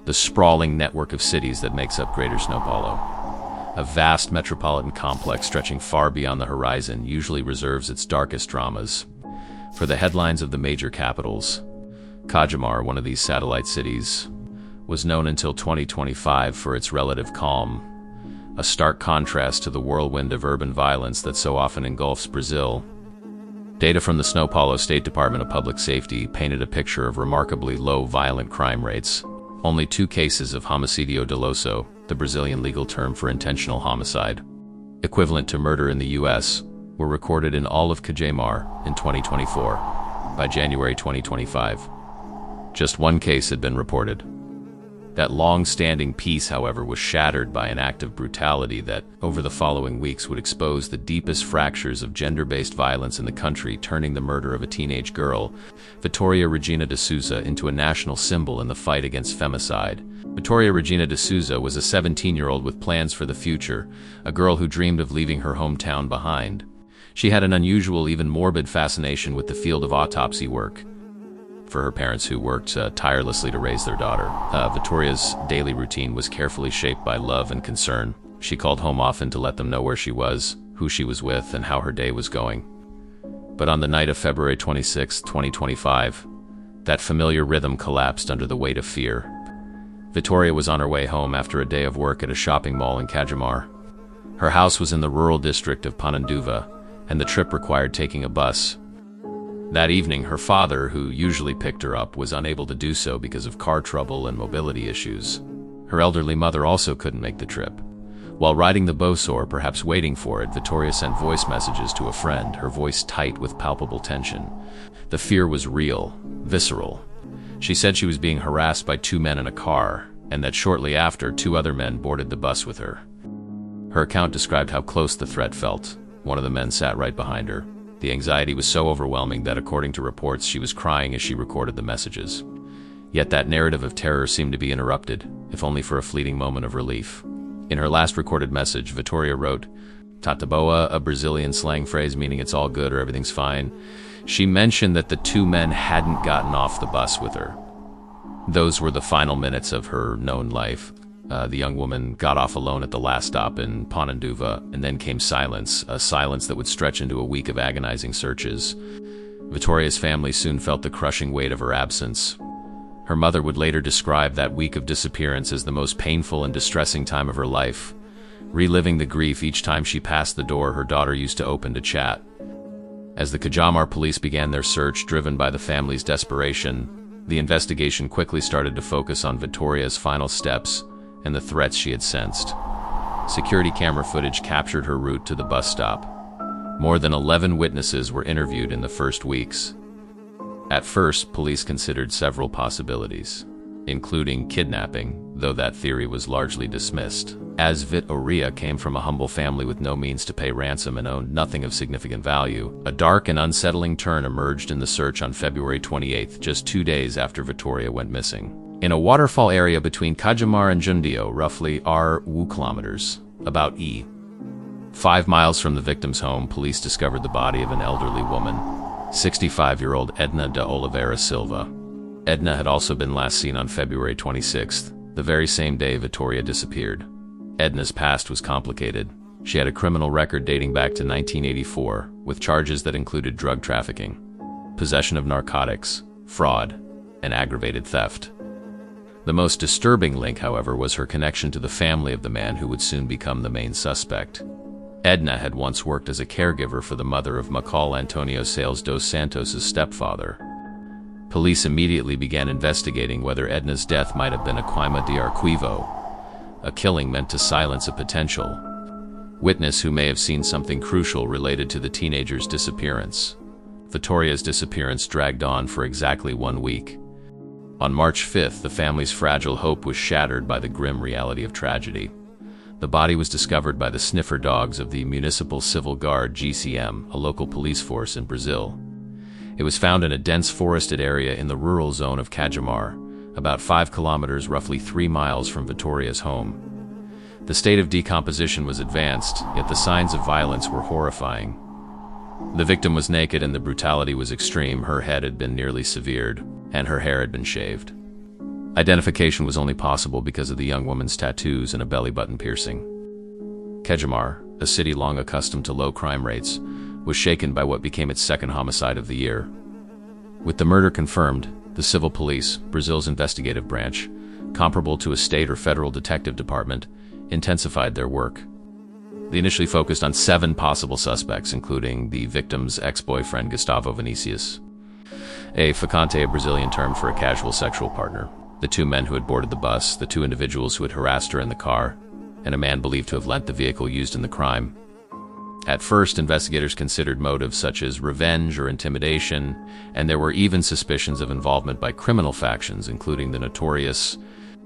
the sprawling network of cities that makes up Greater São Paulo. A vast metropolitan complex stretching far beyond the horizon usually reserves its darkest dramas for the headlines of the major capitals. Cajamar, one of these satellite cities, was known until 2025 for its relative calm, a stark contrast to the whirlwind of urban violence that so often engulfs Brazil. Data from the São Paulo State Department of Public Safety painted a picture of remarkably low violent crime rates. Only 2 cases of homicídio doloso, the Brazilian legal term for intentional homicide, equivalent to murder in the U.S., were recorded in all of Cajamar in 2024. By January 2025, just 1 case had been reported. That long-standing peace, however, was shattered by an act of brutality that, over the following weeks, would expose the deepest fractures of gender-based violence in the country, turning the murder of a teenage girl, Vitória Regina de Souza, into a national symbol in the fight against femicide. Vitória Regina de Souza was a 17-year-old with plans for the future, a girl who dreamed of leaving her hometown behind. She had an unusual, even morbid fascination with the field of autopsy work. For her parents, who worked tirelessly to raise their daughter, Vitória's daily routine was carefully shaped by love and concern. She called home often to let them know where she was, who she was with, and how her day was going. But on the night of February 26, 2025, that familiar rhythm collapsed under the weight of fear. Vitória was on her way home after a day of work at a shopping mall in Cajamar. Her house was in the rural district of Pananduva, and the trip required taking a bus. That evening, her father, who usually picked her up, was unable to do so because of car trouble and mobility issues. Her elderly mother also couldn't make the trip. While riding the bus, or perhaps waiting for it, Vitória sent voice messages to a friend, her voice tight with palpable tension. The fear was real, visceral. She said she was being harassed by 2 men in a car, and that shortly after, 2 other men boarded the bus with her. Her account described how close the threat felt. One of the men sat right behind her. The anxiety was so overwhelming that, according to reports, she was crying as she recorded the messages. Yet that narrative of terror seemed to be interrupted, if only for a fleeting moment of relief. In her last recorded message, Vitória wrote, "Tá boa," a Brazilian slang phrase meaning it's all good or everything's fine. She mentioned that the 2 men hadn't gotten off the bus with her. Those were the final minutes of her known life. The young woman got off alone at the last stop in Pananduva, and then came silence, a silence that would stretch into a week of agonizing searches. Vitória's family soon felt the crushing weight of her absence. Her mother would later describe that week of disappearance as the most painful and distressing time of her life, reliving the grief each time she passed the door her daughter used to open to chat. As the Cajamar police began their search, driven by the family's desperation, the investigation quickly started to focus on Vitória's final steps and the threats she had sensed. Security camera footage captured her route to the bus stop. More than 11 witnesses were interviewed in the first weeks. At first, police considered several possibilities, including kidnapping, though that theory was largely dismissed, as Vitória came from a humble family with no means to pay ransom and owned nothing of significant value. A dark and unsettling turn emerged in the search on February 28, just 2 days after Vitória went missing. In a waterfall area between Cajamar and Jundiaí, roughly kilometers, about 5 miles from the victim's home, police discovered the body of an elderly woman, 65-year-old Edna de Oliveira Silva. Edna had also been last seen on February 26th, the very same day Vitória disappeared. Edna's past was complicated. She had a criminal record dating back to 1984, with charges that included drug trafficking, possession of narcotics, fraud, and aggravated theft. The most disturbing link, however, was her connection to the family of the man who would soon become the main suspect. Edna had once worked as a caregiver for the mother of Macal Antonio Sales dos Santos' stepfather. Police immediately began investigating whether Edna's death might have been a queima de arquivo, a killing meant to silence a potential witness who may have seen something crucial related to the teenager's disappearance. Vitória's disappearance dragged on for exactly 1 week. On March 5th, the family's fragile hope was shattered by the grim reality of tragedy. The body was discovered by the sniffer dogs of the Municipal Civil Guard (GCM), a local police force in Brazil. It was found in a dense forested area in the rural zone of Cajamar, about 5 kilometers, roughly 3 miles from Vitória's home. The state of decomposition was advanced, yet the signs of violence were horrifying. The victim was naked and the brutality was extreme. Her head had been nearly severed, and her hair had been shaved. Identification was only possible because of the young woman's tattoos and a belly button piercing. Kejimar, a city long accustomed to low crime rates, was shaken by what became its second homicide of the year. With the murder confirmed, the civil police, Brazil's investigative branch, comparable to a state or federal detective department, intensified their work. They initially focused on 7 possible suspects, including the victim's ex-boyfriend Gustavo Vinicius, a ficante, a Brazilian term for a casual sexual partner, the 2 men who had boarded the bus, the 2 individuals who had harassed her in the car, and a man believed to have lent the vehicle used in the crime. At first, investigators considered motives such as revenge or intimidation, and there were even suspicions of involvement by criminal factions, including the notorious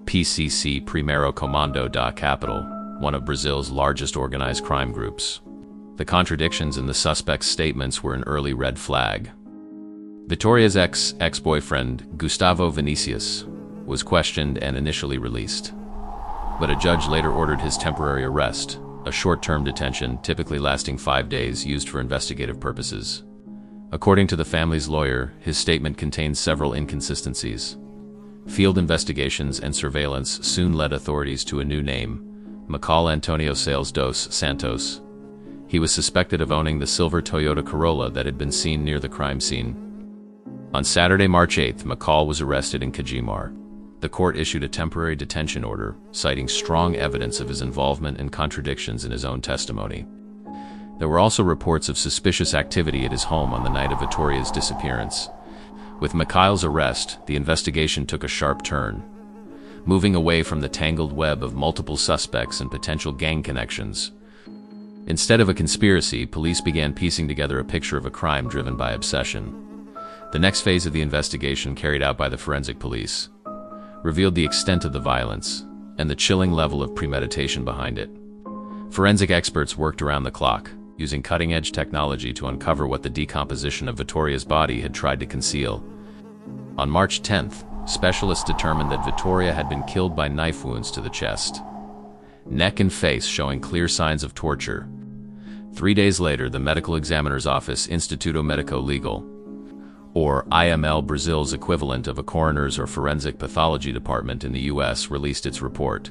PCC Primeiro Comando da Capital, one of Brazil's largest organized crime groups. The contradictions in the suspects' statements were an early red flag. Vitoria's ex-boyfriend, Gustavo Vinicius, was questioned and initially released. But a judge later ordered his temporary arrest, a short-term detention typically lasting 5 days used for investigative purposes. According to the family's lawyer, his statement contained several inconsistencies. Field investigations and surveillance soon led authorities to a new name, Macal Antonio Sales dos Santos. He was suspected of owning the silver Toyota Corolla that had been seen near the crime scene. On Saturday, March 8th, Macal was arrested in Kejimar. The court issued a temporary detention order, citing strong evidence of his involvement and contradictions in his own testimony. There were also reports of suspicious activity at his home on the night of Vitoria's disappearance. With Macal's arrest, the investigation took a sharp turn, moving away from the tangled web of multiple suspects and potential gang connections. Instead of a conspiracy, police began piecing together a picture of a crime driven by obsession. The next phase of the investigation, carried out by the forensic police, revealed the extent of the violence and the chilling level of premeditation behind it. Forensic experts worked around the clock, using cutting-edge technology to uncover what the decomposition of Vitoria's body had tried to conceal. On March 10th, specialists determined that Vitória had been killed by knife wounds to the chest, neck and face showing clear signs of torture. 3 days later, the medical examiner's office, Instituto Médico Legal, or IML, Brazil's equivalent of a coroner's or forensic pathology department in the US, released its report.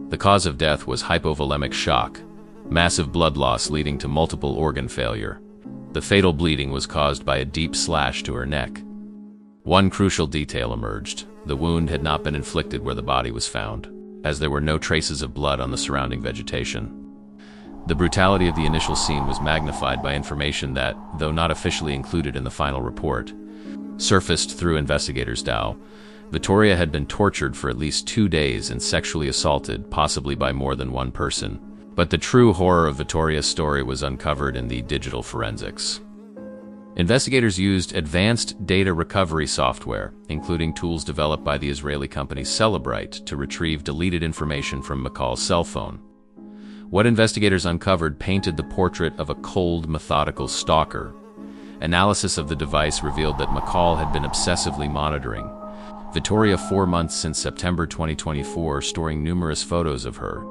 The cause of death was hypovolemic shock, massive blood loss leading to multiple organ failure. The fatal bleeding was caused by a deep slash to her neck. One crucial detail emerged: the wound had not been inflicted where the body was found, as there were no traces of blood on the surrounding vegetation. The brutality of the initial scene was magnified by information that, though not officially included in the final report, surfaced through investigators' DAO. Vitória had been tortured for at least 2 days and sexually assaulted, possibly by more than one person. But the true horror of Vitória's story was uncovered in the digital forensics. Investigators used advanced data recovery software, including tools developed by the Israeli company Celebrite, to retrieve deleted information from Macal's cell phone. What investigators uncovered painted the portrait of a cold, methodical stalker. Analysis of the device revealed that Macal had been obsessively monitoring Vitória 4 months since September 2024, storing numerous photos of her.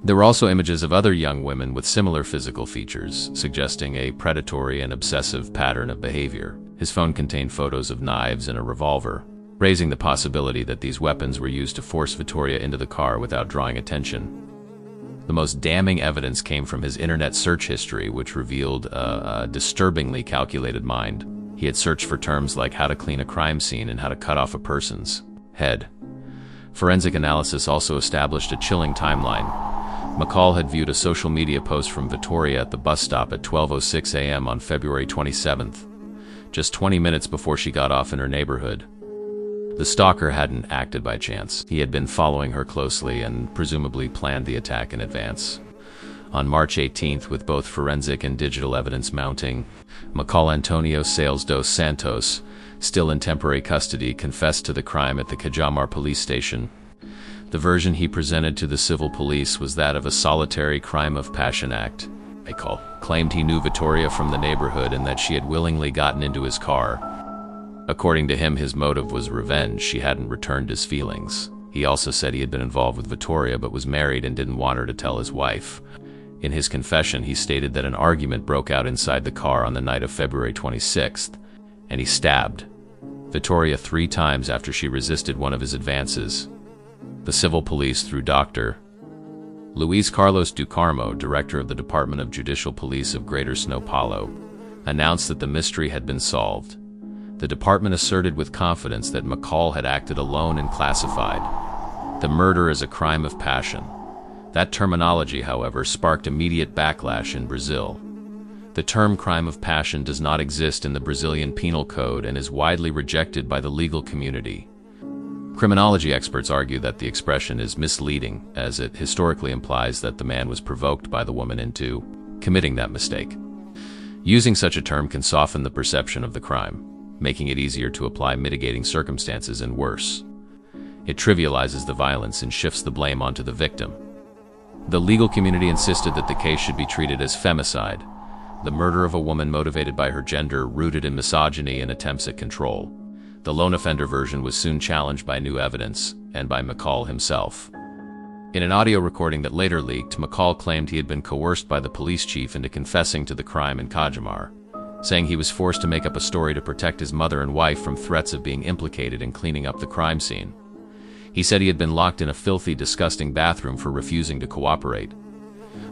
There were also images of other young women with similar physical features, suggesting a predatory and obsessive pattern of behavior. His phone contained photos of knives and a revolver, raising the possibility that these weapons were used to force Vitória into the car without drawing attention. The most damning evidence came from his internet search history, which revealed a disturbingly calculated mind. He had searched for terms like how to clean a crime scene and how to cut off a person's head. Forensic analysis also established a chilling timeline. Macal had viewed a social media post from Vitória at the bus stop at 12:06 a.m. on February 27th, just 20 minutes before she got off in her neighborhood. The stalker hadn't acted by chance. He had been following her closely and presumably planned the attack in advance. On March 18th, with both forensic and digital evidence mounting, Macal Antonio Sales dos Santos, still in temporary custody, confessed to the crime at the Kejimar police station. The version he presented to the civil police was that of a solitary crime of passion act. Macal claimed he knew Vitória from the neighborhood and that she had willingly gotten into his car. According to him, his motive was revenge. She hadn't returned his feelings. He also said he had been involved with Vitória but was married and didn't want her to tell his wife. In his confession, he stated that an argument broke out inside the car on the night of February 26th, and he stabbed Vittoria 3 times after she resisted one of his advances. The civil police, through Dr. Luis Carlos Ducarmo, director of the Department of Judicial Police of Greater São Paulo, announced that the mystery had been solved. The department asserted with confidence that McCall had acted alone and classified the murder as a crime of passion. That terminology, however, sparked immediate backlash in Brazil. The term crime of passion does not exist in the Brazilian Penal Code and is widely rejected by the legal community. Criminology experts argue that the expression is misleading, as it historically implies that the man was provoked by the woman into committing that mistake. Using such a term can soften the perception of the crime, making it easier to apply mitigating circumstances, and worse, it trivializes the violence and shifts the blame onto the victim. The legal community insisted that the case should be treated as femicide, the murder of a woman motivated by her gender, rooted in misogyny and attempts at control. The lone offender version was soon challenged by new evidence, and by McCall himself. In an audio recording that later leaked, McCall claimed he had been coerced by the police chief into confessing to the crime in Cajamar, saying he was forced to make up a story to protect his mother and wife from threats of being implicated in cleaning up the crime scene. He said he had been locked in a filthy, disgusting bathroom for refusing to cooperate.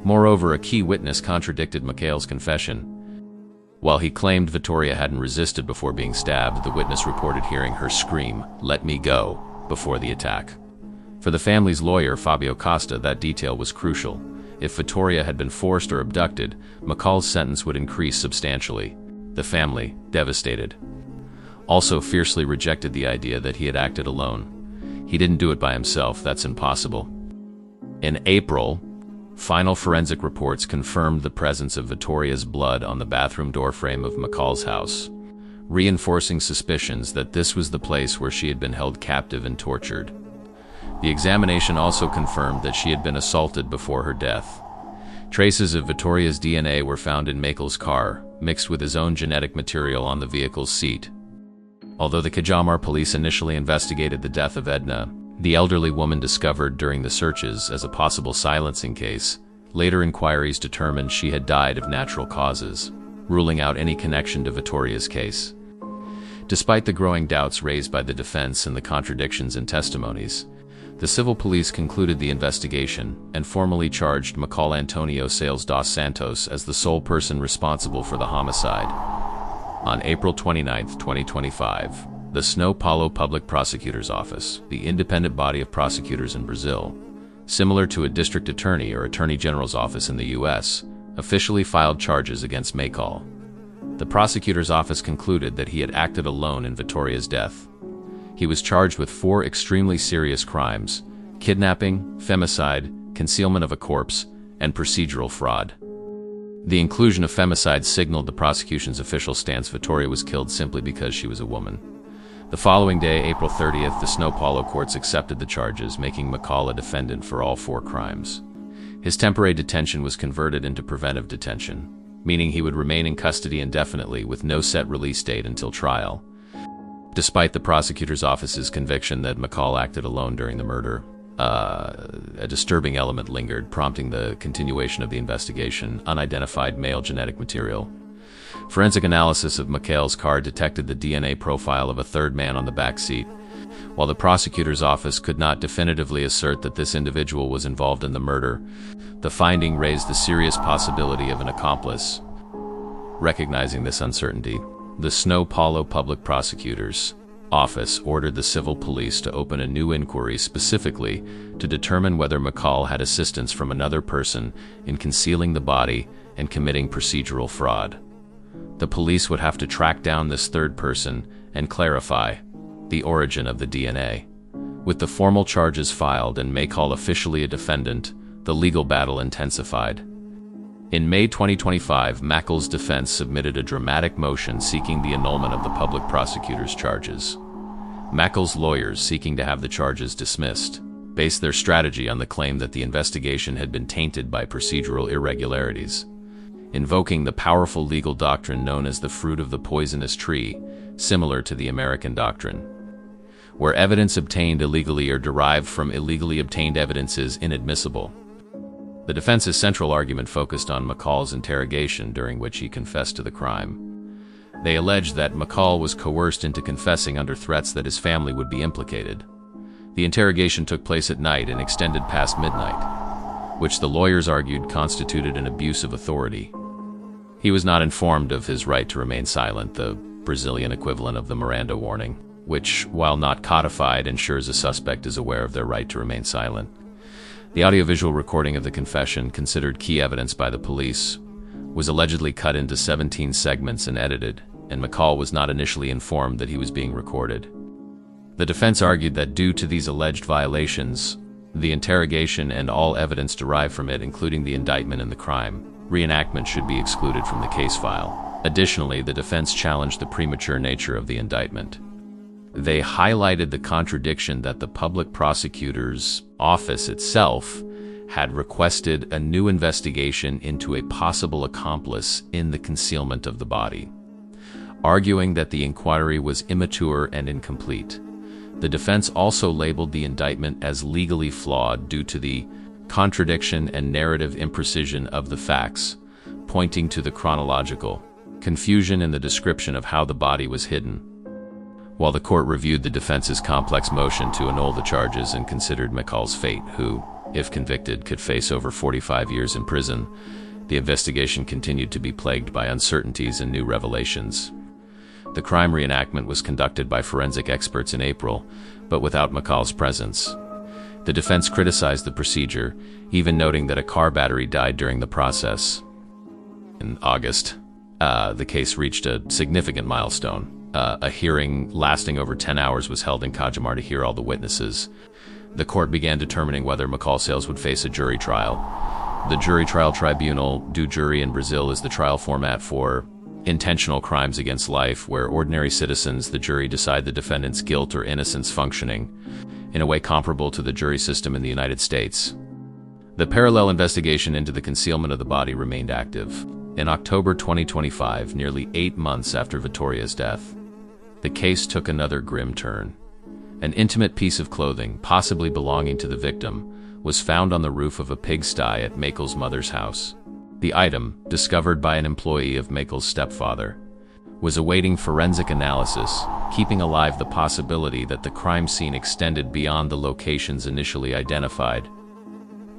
Moreover, a key witness contradicted McCall's confession. While he claimed Vittoria hadn't resisted before being stabbed, the witness reported hearing her scream, "Let me go," before the attack. For the family's lawyer, Fabio Costa, that detail was crucial. If Vittoria had been forced or abducted, McCall's sentence would increase substantially. The family, devastated, also fiercely rejected the idea that he had acted alone. He didn't do it by himself, that's impossible. In April, final forensic reports confirmed the presence of Vittoria's blood on the bathroom doorframe of McCall's house, reinforcing suspicions that this was the place where she had been held captive and tortured. The examination also confirmed that she had been assaulted before her death. Traces of Vittoria's DNA were found in McCall's car, mixed with his own genetic material on the vehicle's seat. Although the Cajamar police initially investigated the death of Edna, the elderly woman discovered during the searches, as a possible silencing case, later inquiries determined she had died of natural causes, ruling out any connection to Vittoria's case. Despite the growing doubts raised by the defense and the contradictions in testimonies, the civil police concluded the investigation and formally charged McCall Antonio Sales dos Santos as the sole person responsible for the homicide. On April 29, 2025, the São Paulo Public Prosecutor's Office, the independent body of prosecutors in Brazil, similar to a district attorney or attorney general's office in the US, officially filed charges against McCall. The prosecutor's office concluded that he had acted alone in Vittoria's death. He was charged with 4 extremely serious crimes: kidnapping, femicide, concealment of a corpse, and procedural fraud. The inclusion of femicide signaled the prosecution's official stance. Vittoria was killed simply because she was a woman. The following day, April 30th, the São Paulo courts accepted the charges, making McCall a defendant for all 4 crimes. His temporary detention was converted into preventive detention, meaning he would remain in custody indefinitely with no set release date until trial. Despite the prosecutor's office's conviction that McCall acted alone during the murder, a disturbing element lingered, prompting the continuation of the investigation: unidentified male genetic material. Forensic analysis of McCall's car detected the DNA profile of a third man on the back seat. While the prosecutor's office could not definitively assert that this individual was involved in the murder, the finding raised the serious possibility of an accomplice. Recognizing this uncertainty, the São Paulo Public Prosecutor's Office ordered the civil police to open a new inquiry specifically to determine whether McCall had assistance from another person in concealing the body and committing procedural fraud. The police would have to track down this third person and clarify the origin of the DNA. With the formal charges filed and McCall officially a defendant, the legal battle intensified. In May 2025, McCall's defense submitted a dramatic motion seeking the annulment of the public prosecutor's charges. McCall's lawyers, seeking to have the charges dismissed, based their strategy on the claim that the investigation had been tainted by procedural irregularities, invoking the powerful legal doctrine known as the fruit of the poisonous tree, similar to the American doctrine, where evidence obtained illegally or derived from illegally obtained evidence is inadmissible. The defense's central argument focused on McCall's interrogation, during which he confessed to the crime. They alleged that McCall was coerced into confessing under threats that his family would be implicated. The interrogation took place at night and extended past midnight, which the lawyers argued constituted an abuse of authority. He was not informed of his right to remain silent, the Brazilian equivalent of the Miranda warning, which, while not codified, ensures a suspect is aware of their right to remain silent. The audiovisual recording of the confession, considered key evidence by the police, was allegedly cut into 17 segments and edited, and McCall was not initially informed that he was being recorded. The defense argued that due to these alleged violations, the interrogation and all evidence derived from it, including the indictment and the crime, reenactment should be excluded from the case file. Additionally, the defense challenged the premature nature of the indictment. They highlighted the contradiction that the public prosecutor's office itself had requested a new investigation into a possible accomplice in the concealment of the body, arguing that the inquiry was immature and incomplete. The defense also labeled the indictment as legally flawed due to the contradiction and narrative imprecision of the facts, pointing to the chronological confusion in the description of how the body was hidden. While the court reviewed the defense's complex motion to annul the charges and considered McCall's fate, who, if convicted, could face over 45 years in prison, the investigation continued to be plagued by uncertainties and new revelations. The crime reenactment was conducted by forensic experts in April, but without McCall's presence. The defense criticized the procedure, even noting that a car battery died during the process. In August, the case reached a significant milestone. A hearing lasting over 10 hours was held in Cajamar to hear all the witnesses. The court began determining whether McCall Sales would face a jury trial. The jury trial tribunal, do jury in Brazil, is the trial format for intentional crimes against life, where ordinary citizens, the jury, decide the defendant's guilt or innocence, functioning in a way comparable to the jury system in the United States. The parallel investigation into the concealment of the body remained active. In October 2025, nearly 8 months after Vitoria's death, the case took another grim turn. An intimate piece of clothing, possibly belonging to the victim, was found on the roof of a pigsty at Makel's mother's house. The item, discovered by an employee of Makel's stepfather, was awaiting forensic analysis, keeping alive the possibility that the crime scene extended beyond the locations initially identified.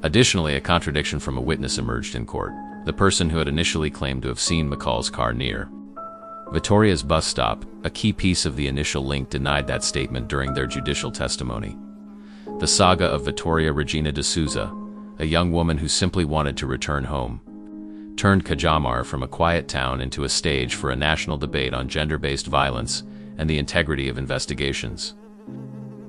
Additionally, a contradiction from a witness emerged in court. The person who had initially claimed to have seen McCall's car near Vitoria's bus stop, a key piece of the initial link, denied that statement during their judicial testimony. The saga of Vitoria Regina de Souza, a young woman who simply wanted to return home, turned Cajamar from a quiet town into a stage for a national debate on gender-based violence and the integrity of investigations.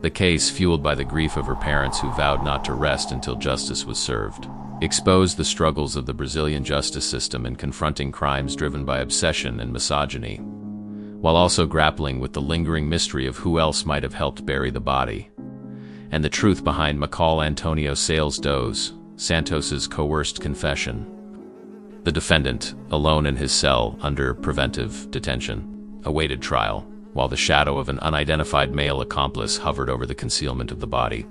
The case, fueled by the grief of her parents who vowed not to rest until justice was served, exposed the struggles of the Brazilian justice system in confronting crimes driven by obsession and misogyny, while also grappling with the lingering mystery of who else might have helped bury the body, and the truth behind McCall Antonio Sales dos Santos's coerced confession. The defendant, alone in his cell under preventive detention, awaited trial, while the shadow of an unidentified male accomplice hovered over the concealment of the body.